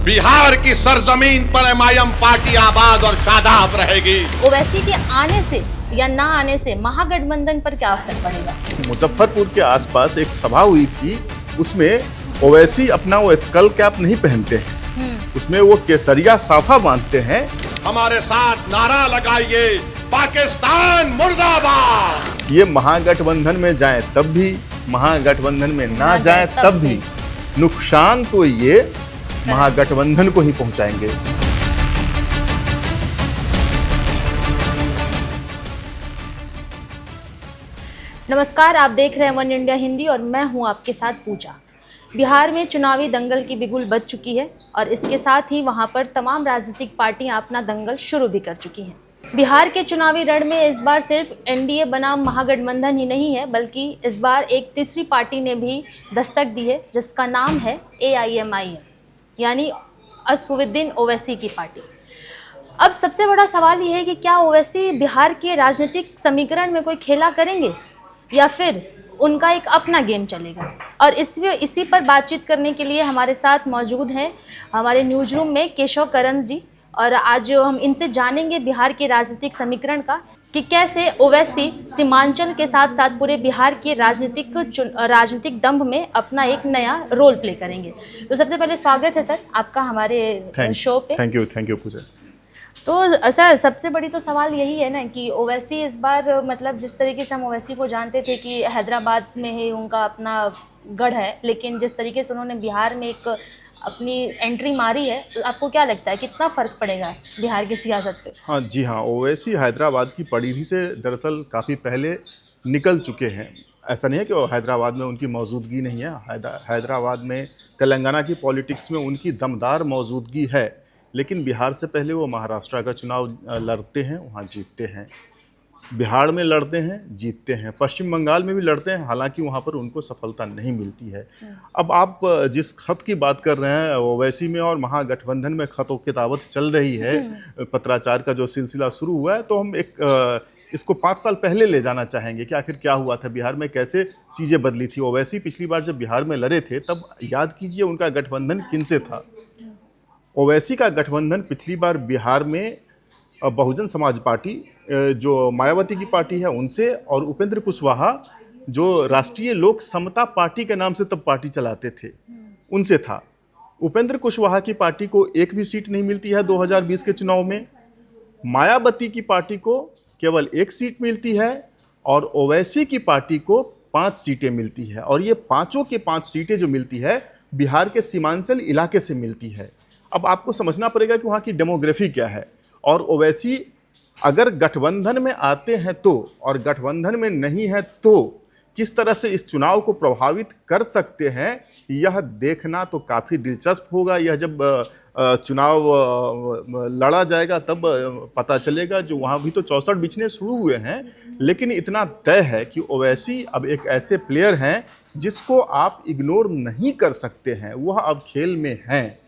बिहार की सरजमीन पर MIM party आबाद और शादाब रहेगी। ओवैसी के आने से या ना आने से महागठबंधन पर क्या असर पड़ेगा? मुजफ्फरपुर के आसपास एक सभा हुई थी, उसमें ओवैसी अपना वो स्कल कैप नहीं पहनते हैं, उसमें वो केसरिया साफा बांधते हैं। हमारे साथ नारा लगाइए, पाकिस्तान मुर्दाबाद। ये महागठबंधन में जाए तब भी, महागठबंधन में ना जाए तब भी नुकसान तो ये महागठबंधन को ही पहुंचाएंगे। नमस्कार, आप देख रहे हैं वन इंडिया हिंदी और मैं हूं आपके साथ पूजा। बिहार में चुनावी दंगल की बिगुल बज चुकी है और इसके साथ ही वहां पर तमाम राजनीतिक पार्टियां अपना दंगल शुरू भी कर चुकी हैं। बिहार के चुनावी रण में इस बार सिर्फ एनडीए बनाम महागठबंधन ही नहीं है, बल्कि इस बार एक तीसरी पार्टी ने भी दस्तक दी है, जिसका नाम है AIMIM, यानी असदुद्दीन ओवैसी की पार्टी। अब सबसे बड़ा सवाल ये है कि क्या ओवैसी बिहार के राजनीतिक समीकरण में कोई खेला करेंगे या फिर उनका एक अपना गेम चलेगा? और इसी पर बातचीत करने के लिए हमारे साथ मौजूद हैं हमारे न्यूज रूम में केशव करण जी, और आज हम इनसे जानेंगे बिहार के राजनीतिक समीकरण का कि कैसे ओवैसी सीमांचल के साथ साथ पूरे बिहार के राजनीतिक दंभ में अपना एक नया रोल प्ले करेंगे। तो सबसे पहले स्वागत है सर आपका हमारे शो पे। थैंक यू पूजा। तो सर, सबसे बड़ी तो सवाल यही है ना कि ओवैसी इस बार, मतलब जिस तरीके से हम ओवैसी को जानते थे कि हैदराबाद में ही उनका अपना गढ़ है, लेकिन जिस तरीके से उन्होंने बिहार में एक अपनी एंट्री मारी है, तो आपको क्या लगता है कितना फ़र्क पड़ेगा बिहार की सियासत पे? हाँ, ओवैसी हैदराबाद की पड़ीरी से दरअसल काफ़ी पहले निकल चुके हैं। ऐसा नहीं है कि हैदराबाद में उनकी मौजूदगी नहीं है। हैदराबाद में, तेलंगाना की पॉलिटिक्स में उनकी दमदार मौजूदगी है, लेकिन बिहार से पहले वो महाराष्ट्र का चुनाव लड़ते हैं, वहाँ जीतते हैं। बिहार में लड़ते हैं, जीतते हैं। पश्चिम बंगाल में भी लड़ते हैं, हालांकि वहाँ पर उनको सफलता नहीं मिलती है। अब आप जिस खत की बात कर रहे हैं, ओवैसी में और महागठबंधन में खतों की दावत चल रही है, पत्राचार का जो सिलसिला शुरू हुआ है, तो हम इसको 5 साल पहले ले जाना चाहेंगे कि आखिर क्या हुआ था बिहार में, कैसे चीज़ें बदली थी। ओवैसी पिछली बार जब बिहार में लड़े थे, तब याद कीजिए उनका गठबंधन किनसे था। ओवैसी का गठबंधन पिछली बार बिहार में बहुजन समाज पार्टी, जो मायावती की पार्टी है, उनसे, और उपेंद्र कुशवाहा जो राष्ट्रीय लोक समता पार्टी के नाम से तब पार्टी चलाते थे, उनसे था। उपेंद्र कुशवाहा की पार्टी को एक भी सीट नहीं मिलती है 2020 के चुनाव में। मायावती की पार्टी को केवल 1 सीट मिलती है और ओवैसी की पार्टी को 5 सीटें मिलती है, और ये पांचों के 5 सीटें जो मिलती है बिहार के सीमांचल इलाके से मिलती है। अब आपको समझना पड़ेगा कि वहाँ की डेमोग्राफी क्या है, और ओवैसी अगर गठबंधन में आते हैं तो, और गठबंधन में नहीं है तो किस तरह से इस चुनाव को प्रभावित कर सकते हैं, यह देखना तो काफ़ी दिलचस्प होगा। यह जब चुनाव लड़ा जाएगा तब पता चलेगा। जो वहाँ भी तो 64 बिछने शुरू हुए हैं, लेकिन इतना तय है कि ओवैसी अब एक ऐसे प्लेयर हैं जिसको आप इग्नोर नहीं कर सकते हैं। वह अब खेल में हैं।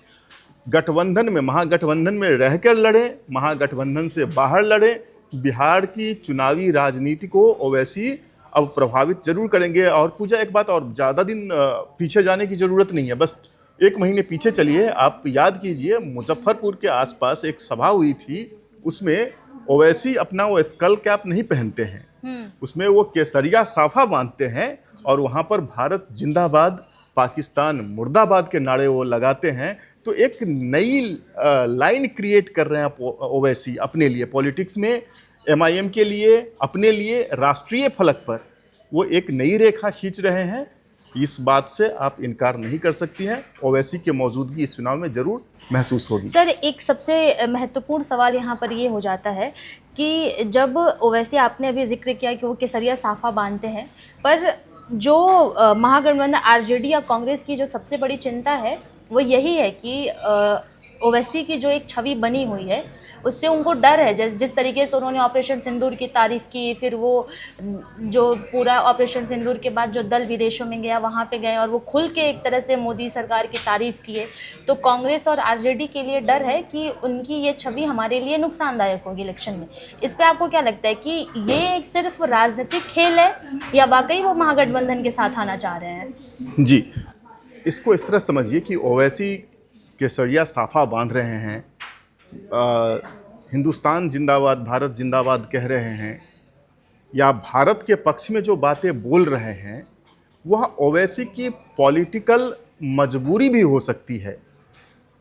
गठबंधन में, महागठबंधन में रहकर लड़े, महागठबंधन से बाहर लड़े, बिहार की चुनावी राजनीति को ओवैसी अब प्रभावित जरूर करेंगे। और पूजा, एक बात और, ज़्यादा दिन पीछे जाने की ज़रूरत नहीं है, बस 1 महीने पीछे चलिए। आप याद कीजिए, मुजफ्फरपुर के आसपास एक सभा हुई थी, उसमें ओवैसी अपना वो स्कल कैप नहीं पहनते हैं, उसमें वो केसरिया साफा बांधते हैं, और वहाँ पर भारत जिंदाबाद, पाकिस्तान मुर्दाबाद के नारे वो लगाते हैं। तो एक नई लाइन क्रिएट कर रहे हैं ओवैसी अपने लिए, पॉलिटिक्स में MIM के लिए, अपने लिए, राष्ट्रीय फलक पर वो एक नई रेखा खींच रहे हैं। इस बात से आप इनकार नहीं कर सकती हैं। ओवैसी की मौजूदगी इस चुनाव में जरूर महसूस होगी। सर, एक सबसे महत्वपूर्ण सवाल यहाँ पर ये हो जाता है कि जब ओवैसी, आपने अभी जिक्र किया कि वो केसरिया साफा बांधते हैं, पर जो महागठबंधन RJD या कांग्रेस की जो सबसे बड़ी चिंता है वो यही है कि ओवैसी की जो एक छवि बनी हुई है, उससे उनको डर है। जिस तरीके से उन्होंने ऑपरेशन सिंदूर की तारीफ़ की, फिर वो जो पूरा ऑपरेशन सिंदूर के बाद जो दल विदेशों में गया, वहाँ पे गए और वो खुल के एक तरह से मोदी सरकार की तारीफ़ किए, तो कांग्रेस और RJD के लिए डर है कि उनकी ये छवि हमारे लिए नुकसानदायक होगी इलेक्शन में। इस पर आपको क्या लगता है कि ये एक सिर्फ राजनीतिक खेल है या वाकई वो महागठबंधन के साथ आना चाह रहे हैं? जी, इसको इस तरह समझिए कि ओवैसी केसरिया साफा बांध रहे हैं, हिंदुस्तान जिंदाबाद, भारत जिंदाबाद कह रहे हैं, या भारत के पक्ष में जो बातें बोल रहे हैं, वह ओवैसी की पॉलिटिकल मजबूरी भी हो सकती है।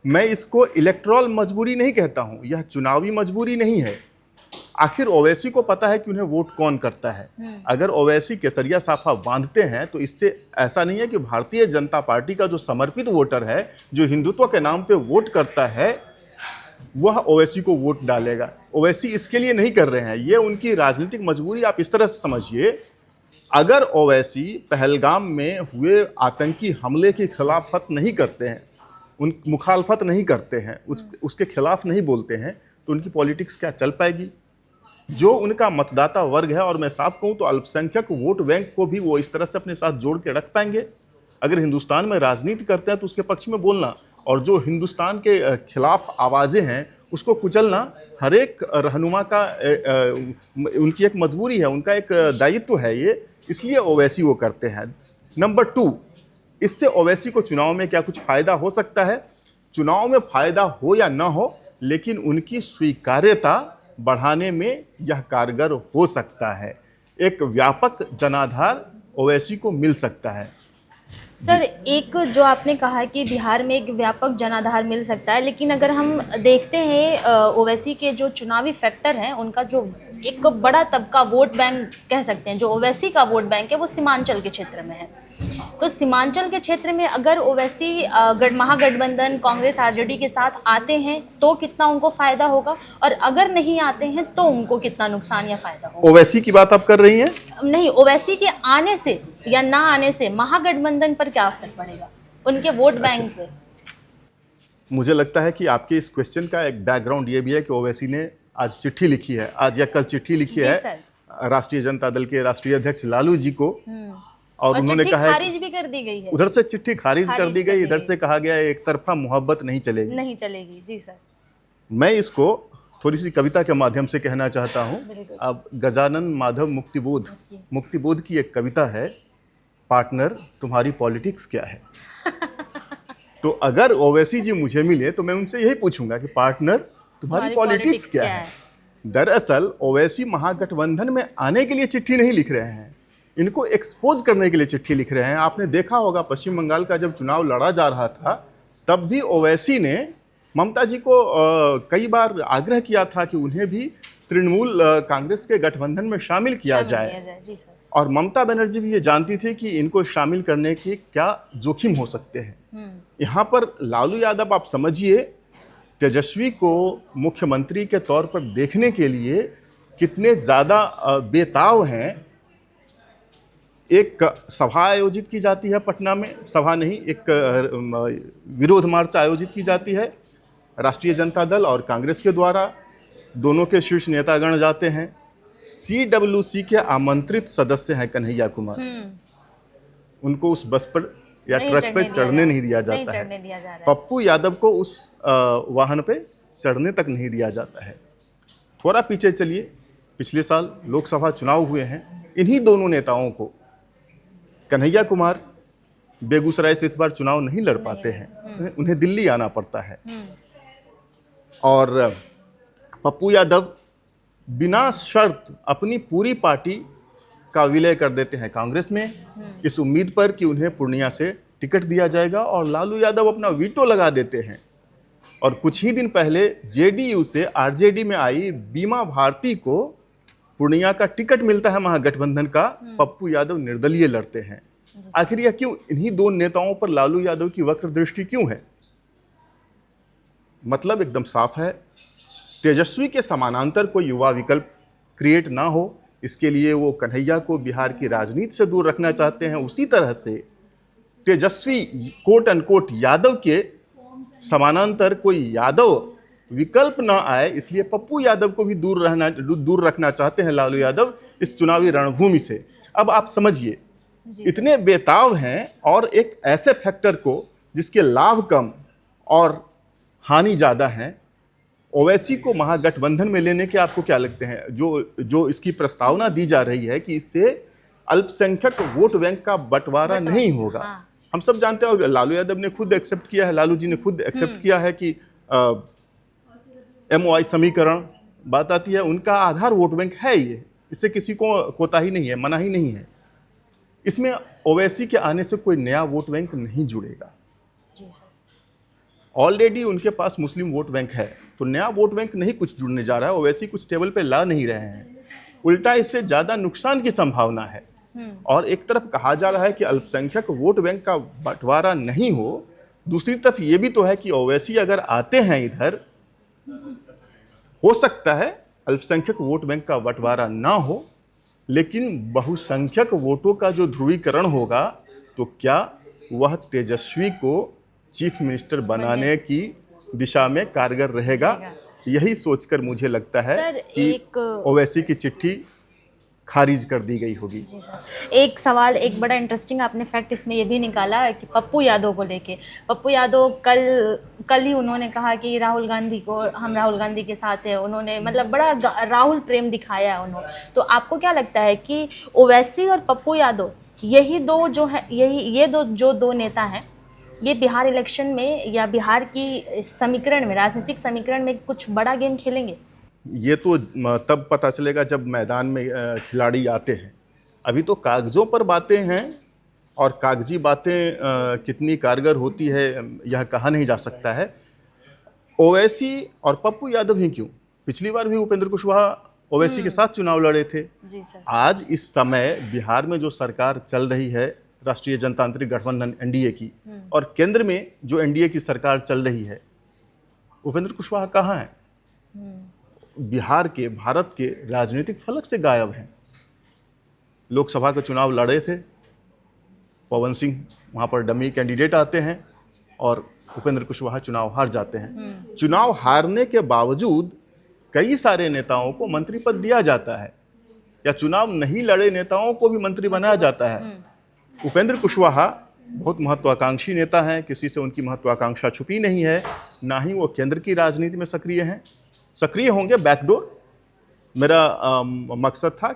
मैं इसको इलेक्टोरल मजबूरी नहीं कहता हूं, यह चुनावी मजबूरी नहीं है। आखिर ओवैसी को पता है कि उन्हें वोट कौन करता है। अगर ओवैसी केसरिया साफा बांधते हैं तो इससे ऐसा नहीं है कि भारतीय जनता पार्टी का जो समर्पित वोटर है, जो हिंदुत्व के नाम पे वोट करता है, वह ओवैसी को वोट डालेगा। ओवैसी इसके लिए नहीं कर रहे हैं, ये उनकी राजनीतिक मजबूरी आप इस तरह से समझिए। अगर ओवैसी पहलगाम में हुए आतंकी हमले की खिलाफत नहीं करते हैं, मुखालफत नहीं करते हैं, उसके खिलाफ नहीं बोलते हैं, तो उनकी पॉलिटिक्स क्या चल पाएगी? जो उनका मतदाता वर्ग है, और मैं साफ कहूँ तो अल्पसंख्यक वोट बैंक को भी वो इस तरह से अपने साथ जोड़ के रख पाएंगे। अगर हिंदुस्तान में राजनीति करते हैं तो उसके पक्ष में बोलना, और जो हिंदुस्तान के खिलाफ आवाज़ें हैं उसको कुचलना हर एक रहनुमा का उनकी एक मजबूरी है, उनका एक दायित्व है ये, इसलिए ओवैसी वो करते हैं। नंबर 2, इससे ओवैसी को चुनाव में क्या कुछ फ़ायदा हो सकता है? चुनाव में फ़ायदा हो या ना हो, लेकिन उनकी स्वीकार्यता बढ़ाने में यह कारगर हो सकता है। एक व्यापक जनाधार ओवैसी को मिल सकता है। सर, एक जो आपने कहा कि बिहार में एक व्यापक जनाधार मिल सकता है, लेकिन अगर हम देखते हैं ओवैसी के जो चुनावी फैक्टर हैं, उनका जो एक बड़ा तबका वोट बैंक कह सकते हैं, जो ओवैसी का वोट बैंक है, वो सीमांचल के क्षेत्र में है। तो सीमांचल के क्षेत्र में अगर ओवैसी महागठबंधन कांग्रेस आरजेडी के साथ आते हैं तो कितना उनको फायदा होगा, और अगर नहीं आते हैं तो उनको कितना नुकसान या फायदा होगा? ओवैसी की बात आप कर रही हैं? नहीं, ओवैसी के आने से या ना आने से महागठबंधन पर क्या असर पड़ेगा, उनके वोट बैंक पे? मुझे लगता है कि आपके इस क्वेश्चन का एक बैकग्राउंड ये भी है कि ओवैसी ने आज चिट्ठी लिखी है, आज या कल चिट्ठी लिखी है राष्ट्रीय जनता दल के राष्ट्रीय अध्यक्ष लालू जी को, और उन्होंने कहा खारिज भी कर दी गई है। उधर से चिट्ठी खारिज कर दी गई, इधर से कहा गया एक तरफा मोहब्बत नहीं चलेगी। जी सर। मैं इसको थोड़ी सी कविता के माध्यम से कहना चाहता हूँ। अब गजानन माधव मुक्तिबोध की एक कविता है, पार्टनर तुम्हारी पॉलिटिक्स क्या है। तो अगर ओवैसी जी मुझे मिले तो मैं उनसे यही पूछूंगा कि पार्टनर तुम्हारी पॉलिटिक्स क्या है। दरअसल ओवैसी महागठबंधन में आने के लिए चिट्ठी नहीं लिख रहे हैं, इनको एक्सपोज करने के लिए चिट्ठी लिख रहे हैं। आपने देखा होगा पश्चिम बंगाल का जब चुनाव लड़ा जा रहा था, तब भी ओवैसी ने ममता जी को कई बार आग्रह किया था कि उन्हें भी तृणमूल कांग्रेस के गठबंधन में शामिल किया जाए। जी सर। और ममता बनर्जी भी ये जानती थी कि इनको शामिल करने के क्या जोखिम हो सकते हैं। यहाँ पर लालू यादव, आप समझिए, तेजस्वी को मुख्यमंत्री के तौर पर देखने के लिए कितने ज़्यादा बेताव हैं। एक सभा आयोजित की जाती है पटना में, सभा नहीं, एक विरोध मार्च आयोजित की जाती है राष्ट्रीय जनता दल और कांग्रेस के द्वारा, दोनों के शीर्ष नेतागण जाते हैं। CWC के आमंत्रित सदस्य हैं कन्हैया कुमार, उनको उस बस पर या ट्रक पे चढ़ने नहीं दिया जाता है। पप्पू यादव को उस वाहन पे चढ़ने तक नहीं दिया जाता है। थोड़ा पीछे चलिए, पिछले साल लोकसभा चुनाव हुए हैं, इन्हीं दोनों नेताओं को, कन्हैया कुमार बेगूसराय से इस बार चुनाव नहीं लड़ पाते हैं, उन्हें दिल्ली आना पड़ता है, और पप्पू यादव बिना शर्त अपनी पूरी पार्टी का विलय कर देते हैं कांग्रेस में, इस उम्मीद पर कि उन्हें पूर्णिया से टिकट दिया जाएगा, और लालू यादव अपना वीटो लगा देते हैं। और कुछ ही दिन पहले JDU से RJD में आई बीमा भारती को पूर्णिया का टिकट मिलता है महागठबंधन का, पप्पू यादव निर्दलीय लड़ते हैं। आखिर यह क्यों? इन्हीं दो नेताओं पर लालू यादव की वक्र दृष्टि क्यों है? मतलब एकदम साफ है, तेजस्वी के समानांतर कोई युवा विकल्प क्रिएट ना हो, इसके लिए वो कन्हैया को बिहार की राजनीति से दूर रखना चाहते हैं। उसी तरह से तेजस्वी कोट अनकोट यादव के समानांतर कोई यादव विकल्प ना आए, इसलिए पप्पू यादव को भी दूर रखना चाहते हैं लालू यादव इस चुनावी रणभूमि से। अब आप समझिए, इतने बेताव हैं, और एक ऐसे फैक्टर को जिसके लाभ कम और हानि ज़्यादा हैं, ओवैसी को महागठबंधन में लेने के आपको क्या लगते हैं? जो इसकी प्रस्तावना दी जा रही है कि इससे अल्पसंख्यक वोट बैंक का बंटवारा नहीं होगा। हम सब जानते हैं, और लालू यादव ने खुद एक्सेप्ट किया है, लालू जी ने खुद एक्सेप्ट किया है कि MOI समीकरण बात आती है, उनका आधार वोट बैंक है ये, इससे किसी को कोताही नहीं है, मनाही नहीं है। इसमें ओवैसी के आने से कोई नया वोट बैंक नहीं जुड़ेगा। ऑलरेडी उनके पास मुस्लिम वोट बैंक है, तो नया वोट बैंक नहीं कुछ जुड़ने जा रहा है। ओवैसी कुछ टेबल पे ला नहीं रहे हैं, उल्टा इससे ज़्यादा नुकसान की संभावना है। और एक तरफ कहा जा रहा है कि अल्पसंख्यक वोट बैंक का बंटवारा नहीं हो, दूसरी तरफ ये भी तो है कि ओवैसी अगर आते हैं इधर, हो सकता है अल्पसंख्यक वोट बैंक का बंटवारा ना हो, लेकिन बहुसंख्यक वोटों का जो ध्रुवीकरण होगा, तो क्या वह तेजस्वी को चीफ मिनिस्टर बनाने की दिशा में कारगर रहेगा? यही सोचकर मुझे लगता है कि ओवैसी की चिट्ठी खारिज कर दी गई होगी। जी सर, एक सवाल, एक बड़ा इंटरेस्टिंग आपने फैक्ट इसमें ये भी निकाला कि पप्पू यादव को लेके, पप्पू यादव कल ही उन्होंने कहा कि राहुल गांधी को, हम राहुल गांधी के साथ हैं, उन्होंने मतलब बड़ा राहुल प्रेम दिखाया उन्होंने। तो आपको क्या लगता है कि ओवैसी और पप्पू यादव, यही दो जो है, ये दो नेता हैं, ये बिहार इलेक्शन में या बिहार की समीकरण में, राजनीतिक समीकरण में कुछ बड़ा गेम खेलेंगे? ये तो तब पता चलेगा जब मैदान में खिलाड़ी आते हैं। अभी तो कागज़ों पर बातें हैं, और कागजी बातें कितनी कारगर होती है यह कहा नहीं जा सकता है। ओवैसी और पप्पू यादव ही क्यों, पिछली बार भी उपेंद्र कुशवाहा ओवैसी के साथ चुनाव लड़े थे। जी सर। आज इस समय बिहार में जो सरकार चल रही है, राष्ट्रीय जनतांत्रिक गठबंधन NDA की, और केंद्र में जो NDA की सरकार चल रही है, उपेंद्र कुशवाहा कहाँ हैं? बिहार के, भारत के राजनीतिक फलक से गायब हैं। लोकसभा का चुनाव लड़े थे, पवन सिंह वहाँ पर डमी कैंडिडेट आते हैं और उपेंद्र कुशवाहा चुनाव हार जाते हैं। चुनाव हारने के बावजूद कई सारे नेताओं को मंत्री पद दिया जाता है, या चुनाव नहीं लड़े नेताओं को भी मंत्री बनाया जाता है। उपेंद्र कुशवाहा बहुत महत्वाकांक्षी नेता हैं, किसी से उनकी महत्वाकांक्षा छुपी नहीं है, ना ही वो केंद्र की राजनीति में सक्रिय हैं। सक्रिय होंगे बैकडोर, मेरा मकसद था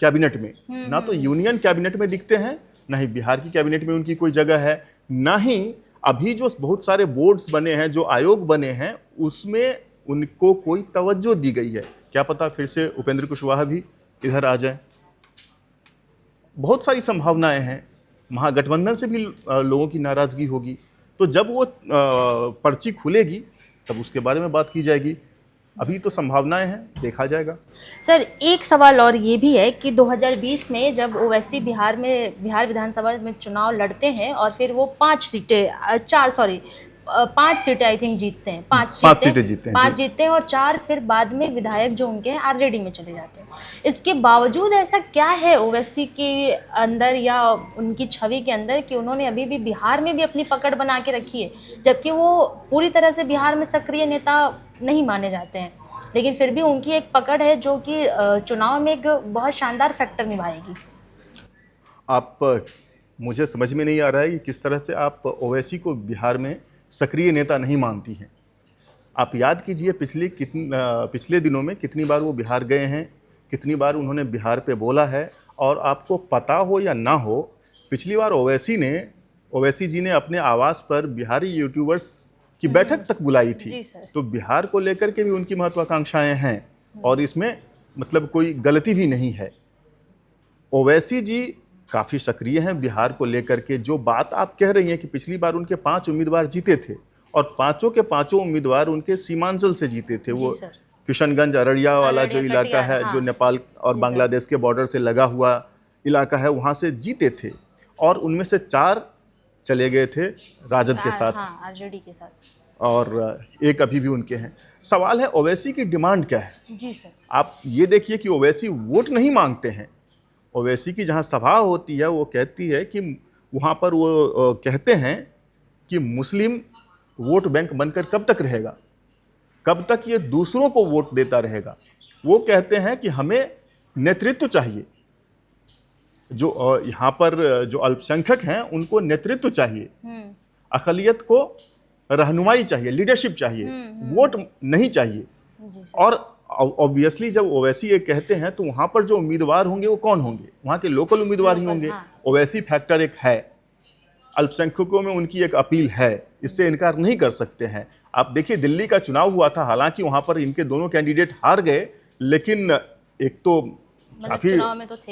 कैबिनेट में, ना तो यूनियन कैबिनेट में दिखते हैं, ना ही बिहार की कैबिनेट में उनकी कोई जगह है, ना ही अभी जो बहुत सारे बोर्ड्स बने हैं, जो आयोग बने हैं, उसमें उनको कोई तवज्जो दी गई है। क्या पता फिर से उपेंद्र कुशवाहा भी इधर आ जाए। बहुत सारी संभावनाएं हैं। महागठबंधन से भी लोगों की नाराजगी होगी, तो जब वो पर्ची खुलेगी तब उसके बारे में बात की जाएगी। अभी तो संभावनाएं हैं, देखा जाएगा। सर, एक सवाल और ये भी है कि 2020 में जब ओवैसी बिहार विधानसभा में चुनाव लड़ते हैं और फिर वो 5 सीटें आई थिंक जीतते हैं, 5 सीटें जीतते हैं, और 4 फिर बाद में विधायक जो उनके हैं RJD में चले जाते हैं। इसके बावजूद ऐसा क्या है ओवैसी के अंदर या उनकी छवि के अंदर कि उन्होंने अभी भी बिहार में भी अपनी पकड़ बना के रखी है, जबकि वो पूरी तरह से बिहार में सक्रिय नेता नहीं माने जाते हैं, लेकिन फिर भी उनकी एक पकड़ है जो कि चुनाव में एक बहुत शानदार फैक्टर निभाएगी। मुझे समझ में नहीं आ रहा है कि किस तरह से आप ओवैसी को बिहार में सक्रिय नेता नहीं मानती हैं। आप याद कीजिए पिछले दिनों में कितनी बार वो बिहार गए हैं, कितनी बार उन्होंने बिहार पे बोला है। और आपको पता हो या ना हो, पिछली बार ओवैसी जी ने अपने आवास पर बिहारी यूट्यूबर्स की बैठक तक बुलाई थी। तो बिहार को लेकर के भी उनकी महत्वाकांक्षाएं हैं, और इसमें मतलब कोई गलती भी नहीं है। ओवैसी जी काफ़ी सक्रिय हैं बिहार को लेकर के। जो बात आप कह रही हैं कि पिछली बार उनके 5 उम्मीदवार जीते थे, और 5 के 5 उम्मीदवार उनके सीमांचल से जीते थे। वो किशनगंज, अररिया वाला जो इलाका है, जो नेपाल और बांग्लादेश के बॉर्डर से लगा हुआ इलाका है, वहाँ से जीते थे। और उनमें से 4 चले गए थे राजद के साथ, RJD के साथ, और एक अभी भी उनके हैं। सवाल है ओवैसी की डिमांड क्या है? जी सर। आप ये देखिए कि ओवैसी वोट नहीं मांगते हैं। ओवैसी की जहाँ सभा होती है, वो कहती है कि वहाँ पर वो कहते हैं कि मुस्लिम वोट बैंक बनकर कब तक रहेगा, कब तक ये दूसरों को वोट देता रहेगा। वो कहते हैं कि हमें नेतृत्व चाहिए, जो यहाँ पर जो अल्पसंख्यक हैं उनको नेतृत्व चाहिए, अक़लियत को रहनुमाई चाहिए, लीडरशिप चाहिए, वोट नहीं चाहिए। और ऑब्वियसली जब ओवैसी ये कहते हैं तो वहाँ पर जो उम्मीदवार होंगे वो कौन होंगे? वहाँ के लोकल उम्मीदवार ही होंगे। ओवैसी फैक्टर एक है। अल्पसंख्यकों में उनकी एक अपील है, इससे इनकार नहीं कर सकते हैं। आप देखिए दिल्ली का चुनाव हुआ था, हालांकि वहां पर इनके दोनों कैंडिडेट हार गए, लेकिन एक तो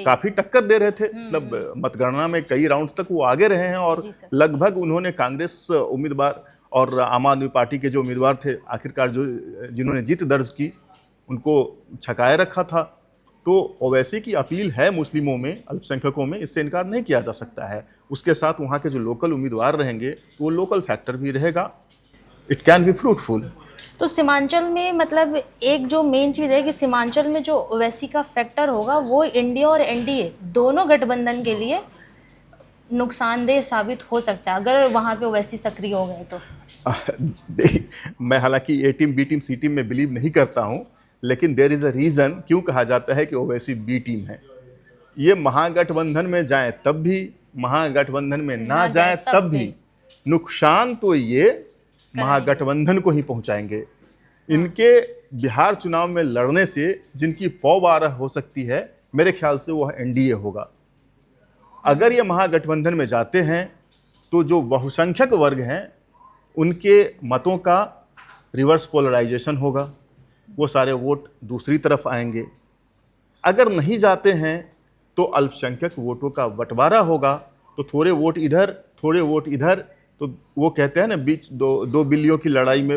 काफी टक्कर दे रहे थे, मतलब मतगणना में कई राउंड तक वो आगे रहे हैं और लगभग उन्होंने कांग्रेस उम्मीदवार और आम आदमी पार्टी के जो उम्मीदवार थे आखिरकार जिन्होंने जीत दर्ज की उनको छकाए रखा था। तो ओवैसी की अपील है मुस्लिमों में, अल्पसंख्यकों में, इससे इनकार नहीं किया जा सकता है। उसके साथ वहाँ के जो लोकल उम्मीदवार रहेंगे तो वो लोकल फैक्टर भी रहेगा, इट कैन बी फ्रूटफुल। तो सीमांचल में मतलब एक जो मेन चीज़ है कि सीमांचल में जो ओवैसी का फैक्टर होगा वो इंडिया और एनडीए दोनों गठबंधन के लिए नुकसानदेह साबित हो सकता है अगर वहाँ पे ओवैसी सक्रिय हो गए तो। मैं हालांकि ए टीम बी टीम सी टीम में बिलीव नहीं करता हूँ, लेकिन देयर इज़ अ रीज़न क्यों कहा जाता है कि ओवैसी बी टीम है। ये महागठबंधन में जाए तब भी, महागठबंधन में ना जाए तब भी नुकसान तो ये महागठबंधन को ही पहुंचाएंगे। इनके बिहार चुनाव में लड़ने से जिनकी पौबारह हो सकती है मेरे ख्याल से वह एनडीए होगा। अगर ये महागठबंधन में जाते हैं तो जो बहुसंख्यक वर्ग हैं उनके मतों का रिवर्स पोलराइजेशन होगा, वो सारे वोट दूसरी तरफ आएंगे। अगर नहीं जाते हैं तो अल्पसंख्यक वोटों का बंटवारा होगा, तो थोड़े वोट इधर थोड़े वोट इधर, तो वो कहते हैं ना बीच दो बिल्लियों की लड़ाई में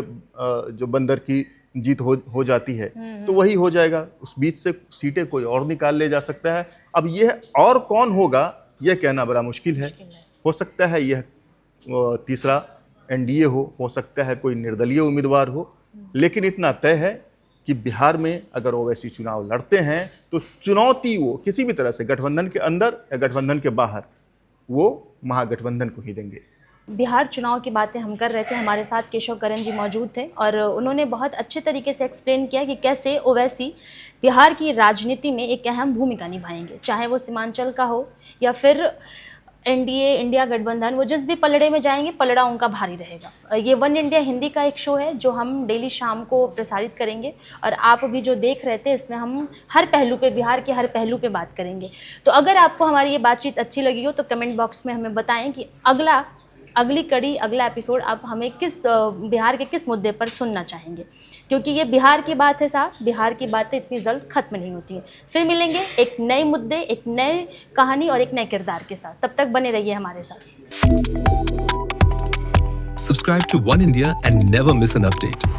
जो बंदर की जीत हो जाती है, तो वही हो जाएगा। उस बीच से सीटें कोई और निकाल ले जा सकता है। अब यह और कौन होगा यह कहना बड़ा मुश्किल है। हो सकता है यह तीसरा एनडीए हो सकता है कोई निर्दलीय उम्मीदवार हो, लेकिन इतना तय है कि बिहार में अगर ओवैसी चुनाव लड़ते हैं तो चुनौती वो किसी भी तरह से गठबंधन के अंदर या गठबंधन के बाहर वो महागठबंधन को ही देंगे। बिहार चुनाव की बातें हम कर रहे थे, हमारे साथ केशव करन जी मौजूद थे और उन्होंने बहुत अच्छे तरीके से एक्सप्लेन किया कि कैसे ओवैसी बिहार की राजनीति में एक अहम भूमिका निभाएंगे, चाहे वो सीमांचल का हो या फिर एनडीए इंडिया गठबंधन, वो जिस भी पलड़े में जाएंगे पलड़ा उनका भारी रहेगा। ये वन इंडिया हिंदी का एक शो है जो हम डेली शाम को प्रसारित करेंगे और आप भी जो देख रहे थे इसमें हम हर पहलू पे, बिहार के हर पहलू पे बात करेंगे। तो अगर आपको हमारी ये बातचीत अच्छी लगी हो तो कमेंट बॉक्स में हमें बताएं कि अगली कड़ी, अगला एपिसोड आप हमें बिहार के किस मुद्दे पर सुनना चाहेंगे, क्योंकि ये बिहार की बात है साहब, बिहार की बातें इतनी जल्द खत्म नहीं होती है। फिर मिलेंगे एक नए मुद्दे, एक नए कहानी और एक नए किरदार के साथ। तब तक बने रहिए हमारे साथ। Subscribe to One India and never miss an update.